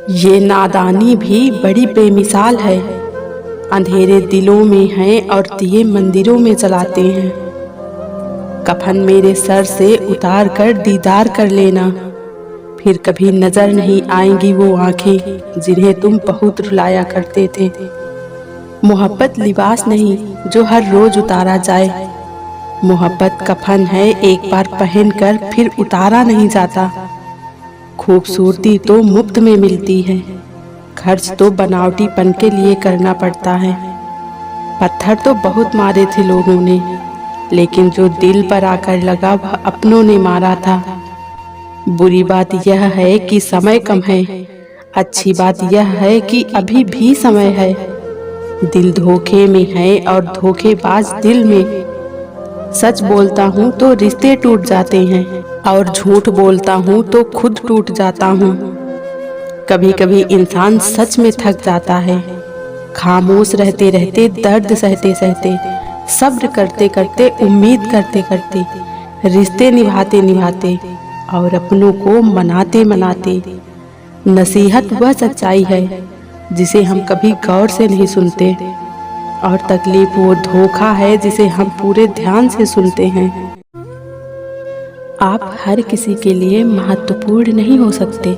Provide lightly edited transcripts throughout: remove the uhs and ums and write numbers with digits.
ये नादानी भी बड़ी बेमिसाल है। अंधेरे दिलों में है और दिए मंदिरों में जलाते हैं। कफन मेरे सर से उतार कर दीदार कर लेना, फिर कभी नजर नहीं आएंगी वो आंखें जिन्हें तुम बहुत रुलाया करते थे। मोहब्बत लिबास नहीं जो हर रोज उतारा जाए। मोहब्बत कफन है एक बार पहनकर फिर उतारा नहीं जाता। खूबसूरती तो मुफ्त में मिलती है, खर्च तो बनावटीपन के लिए करना पड़ता है। पत्थर तो बहुत मारे थे लोगों ने, लेकिन जो दिल पर आकर लगा वह अपनों ने मारा था। बुरी बात यह है कि समय कम है, अच्छी बात यह है कि अभी भी समय है। दिल धोखे में है और धोखेबाज दिल में। सच बोलता हूँ तो रिश्ते टूट जाते हैं और झूठ बोलता हूँ तो खुद टूट जाता हूँ। कभी कभी इंसान सच में थक जाता है, खामोश रहते रहते, दर्द सहते सहते, सब्र करते करते, उम्मीद करते करते, रिश्ते निभाते निभाते और अपनों को मनाते मनाते। नसीहत वह सच्चाई है जिसे हम कभी गौर से नहीं सुनते, और तकलीफ वो धोखा है जिसे हम पूरे ध्यान से सुनते हैं। आप हर किसी के लिए महत्वपूर्ण नहीं हो सकते।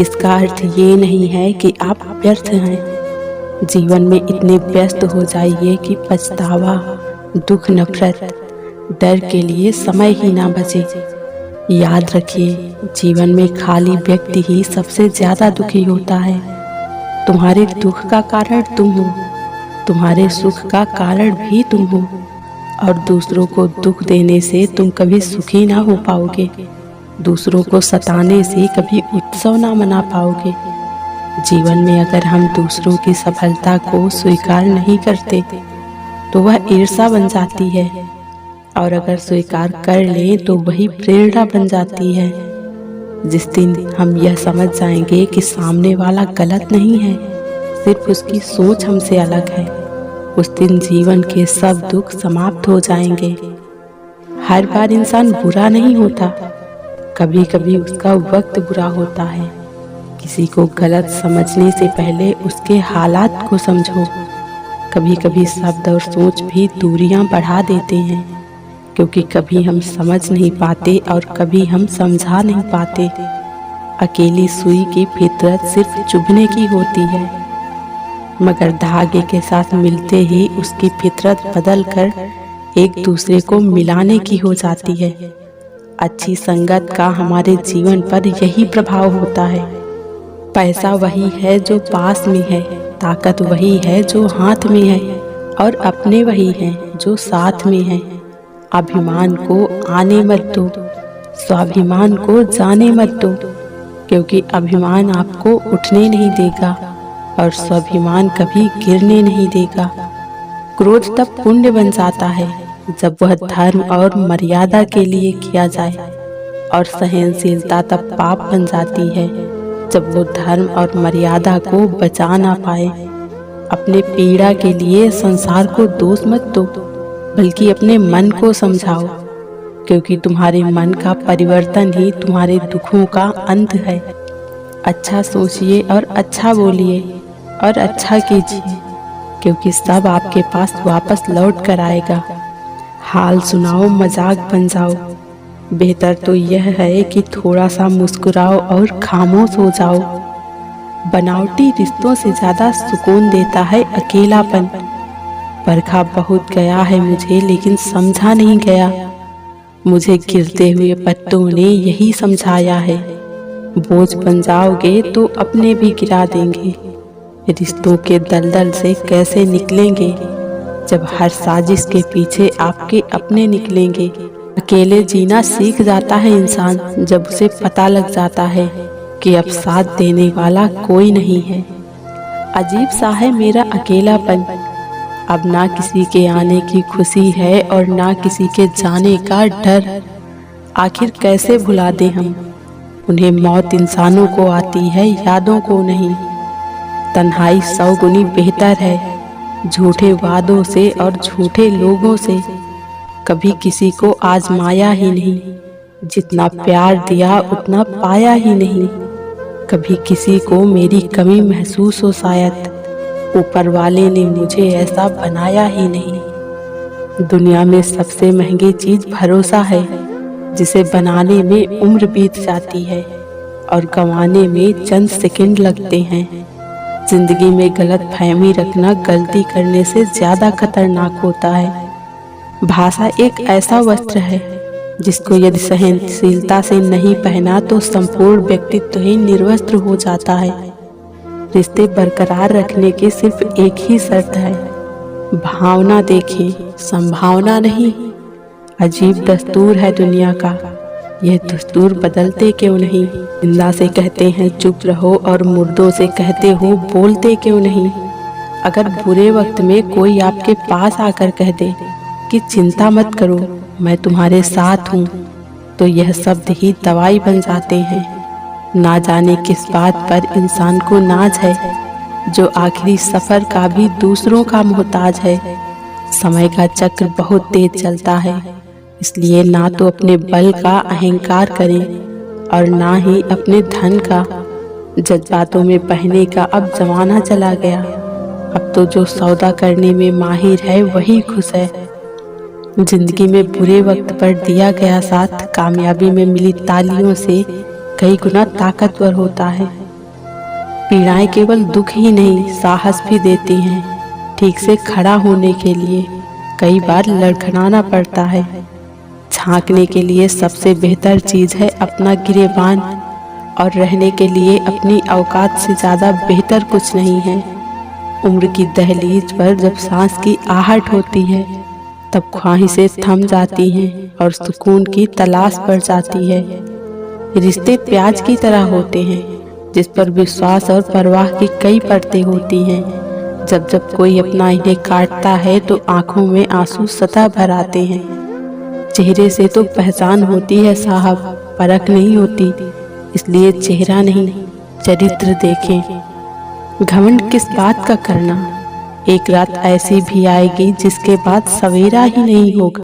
इसका अर्थ ये नहीं है कि आप व्यर्थ हैं। जीवन में इतने व्यस्त हो जाइए कि पछतावा, दुख, नफरत, डर के लिए समय ही ना बचे। याद रखिए, जीवन में खाली व्यक्ति ही सबसे ज्यादा दुखी होता है। तुम्हारे दुख का कारण तुम हो, तुम्हारे सुख का कारण भी तुम हो, और दूसरों को दुख देने से तुम कभी सुखी ना हो पाओगे। दूसरों को सताने से कभी उत्सव ना मना पाओगे। जीवन में अगर हम दूसरों की सफलता को स्वीकार नहीं करते तो वह ईर्ष्या बन जाती है, और अगर स्वीकार कर लें तो वही प्रेरणा बन जाती है। जिस दिन हम यह समझ जाएंगे कि सामने वाला गलत नहीं है, सिर्फ उसकी सोच हमसे अलग है, उस दिन जीवन के सब दुख समाप्त हो जाएंगे। हर बार इंसान बुरा नहीं होता, कभी कभी उसका वक्त बुरा होता है। किसी को गलत समझने से पहले उसके हालात को समझो। कभी कभी शब्द और सोच भी दूरियां बढ़ा देते हैं, क्योंकि कभी हम समझ नहीं पाते और कभी हम समझा नहीं पाते। अकेली सुई की फितरत सिर्फ चुभने की होती है, मगर धागे के साथ मिलते ही उसकी फितरत बदल कर एक दूसरे को मिलाने की हो जाती है। अच्छी संगत का हमारे जीवन पर यही प्रभाव होता है। पैसा वही है जो पास में है, ताकत वही है जो हाथ में है, और अपने वही हैं जो साथ में हैं। अभिमान को आने मत दो, स्वाभिमान को जाने मत दो, क्योंकि अभिमान आपको उठने नहीं देगा और स्वाभिमान कभी गिरने नहीं देगा। क्रोध तब पुण्य बन जाता है जब वह धर्म और मर्यादा के लिए किया जाए, और सहनशीलता तब पाप बन जाती है जब वो धर्म और मर्यादा को बचा ना पाए। अपने पीड़ा के लिए संसार को दोष मत दो, बल्कि अपने मन को समझाओ, क्योंकि तुम्हारे मन का परिवर्तन ही तुम्हारे दुखों का अंत है। अच्छा सोचिए और अच्छा बोलिए और अच्छा कीजिए, क्योंकि सब आपके पास वापस लौट कर आएगा। हाल सुनाओ, मजाक बन जाओ, बेहतर तो यह है कि थोड़ा सा मुस्कुराओ और खामोश हो जाओ। बनावटी रिश्तों से ज्यादा सुकून देता है अकेलापन। बरखा बहुत गया है मुझे, लेकिन समझा नहीं गया। मुझे गिरते हुए पत्तों ने यही समझाया है, बोझ बन जाओगे तो अपने भी गिरा देंगे। रिश्तों के दलदल से कैसे निकलेंगे जब हर साजिश के पीछे आपके अपने निकलेंगे। अकेले जीना सीख जाता है इंसान जब उसे पता लग जाता है कि अब साथ देने वाला कोई नहीं है। अजीब सा है मेरा अकेलापन, अब ना किसी के आने की खुशी है और ना किसी के जाने का डर। आखिर कैसे भुला दें हम उन्हें? मौत इंसानों को आती है, यादों को नहीं। तन्हाई 100 गुनी बेहतर है झूठे वादों से और झूठे लोगों से। कभी किसी को आजमाया ही नहीं, जितना प्यार दिया उतना पाया ही नहीं। कभी किसी को मेरी कमी महसूस हो शायद, ऊपर वाले ने मुझे ऐसा बनाया ही नहीं। दुनिया में सबसे महंगी चीज भरोसा है, जिसे बनाने में उम्र बीत जाती है और गंवाने में चंद सेकंड लगते हैं। जिंदगी में गलत फहमी रखना गलती करने से ज्यादा खतरनाक होता है। भाषा एक ऐसा वस्त्र है जिसको यदि सहनशीलता से नहीं पहना तो संपूर्ण व्यक्तित्व ही निर्वस्त्र हो जाता है। रिश्ते बरकरार रखने की सिर्फ एक ही शर्त है, भावना देखें, संभावना नहीं। अजीब दस्तूर है दुनिया का, यह दस्तूर बदलते क्यों नहीं। जिंदा से कहते हैं चुप रहो और मुर्दों से कहते हो बोलते क्यों नहीं। अगर बुरे वक्त में कोई आपके पास आकर कह दे कि चिंता मत करो, मैं तुम्हारे साथ हूँ, तो यह शब्द ही दवाई बन जाते हैं। ना जाने किस बात पर इंसान को नाज है, जो आखिरी सफर का भी दूसरों का मोहताज है। समय का चक्र बहुत तेज चलता है, इसलिए ना तो अपने बल का अहंकार करें और ना ही अपने धन का। जज्बातों में बहने का अब जमाना चला गया, अब तो जो सौदा करने में माहिर है वही खुश है। जिंदगी में बुरे वक्त पर दिया गया साथ कामयाबी में मिली तालियों से कई गुना ताकतवर होता है। पीड़ाएं केवल दुख ही नहीं, साहस भी देती हैं। ठीक से खड़ा होने के लिए कई बार लड़खड़ाना पड़ता है। झांकने के लिए सबसे बेहतर चीज है अपना गिरेबान, और रहने के लिए अपनी औकात से ज्यादा बेहतर कुछ नहीं है। उम्र की दहलीज पर जब सांस की आहट होती है, तब ख्वाहिशें थम जाती हैं और सुकून की तलाश बढ़ जाती है। रिश्ते प्याज की तरह होते हैं, जिस पर विश्वास और परवाह की कई परतें होती हैं। जब जब कोई अपना इन्हें काटता है तो आंखों में आंसू सतह भर आते हैं। चेहरे से तो पहचान होती है साहब, परख नहीं होती, इसलिए चेहरा नहीं चरित्र देखें। घमंड किस बात का करना, एक रात ऐसी भी आएगी जिसके बाद सवेरा ही नहीं होगा।